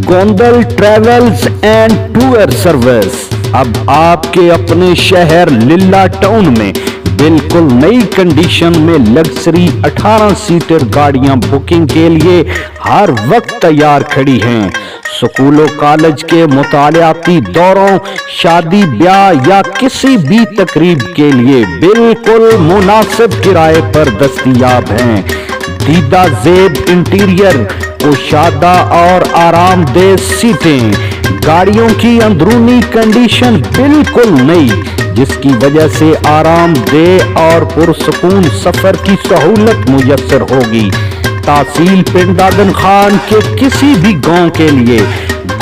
Gondal travels and tour service अब आपके अपने शहर लिल्ला टाउन में बिल्कुल नई कंडीशन में लग्जरी 18 सीटर गाड़ियां बुकिंग के लिए हर वक्त तैयार खड़ी हैं। स्कूलों कॉलेज के मुतालियाती दौरों, शादी ब्याह या किसी भी तकरीब के लिए बिल्कुल मुनासिब किराए पर दस्तयाब हैं। दीदा जेब इंटीरियर, कुशादा और आरामदेह सीटें, गाड़ियों की अंदरूनी कंडीशन बिल्कुल नई, जिसकी वजह से आरामदेह और पुरसुकून सफर की सहूलत मुयस्सर होगी। तहसील पिंड आदन खान के किसी भी गांव के लिए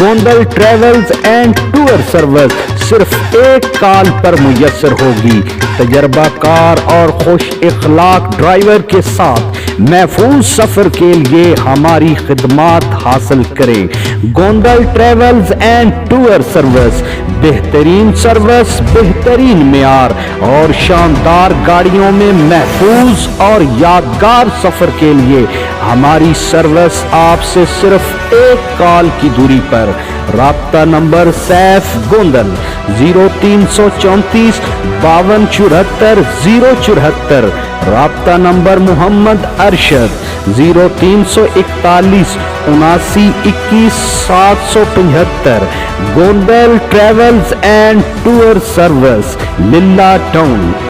Gondal travels and tour service सिर्फ एक कॉल पर मुयस्सर होगी। तजर्बाकार और खुश इखलाक ड्राइवर के साथ महफूज सफर के लिए हमारी खिदमात हासिल करें। Gondal travels and tour service, बेहतरीन सर्विस, बेहतरीन मियार और शानदार गाड़ियों में महफूज और यादगार सफर के लिए हमारी सर्विस आपसे सिर्फ एक कॉल की दूरी पर। राब्ता नंबर सैफ गोंदल 0334 5274 074। राब्ता number Mohammad Arshad 0341 7921 775। Gondal travels and tour service, Lilla town.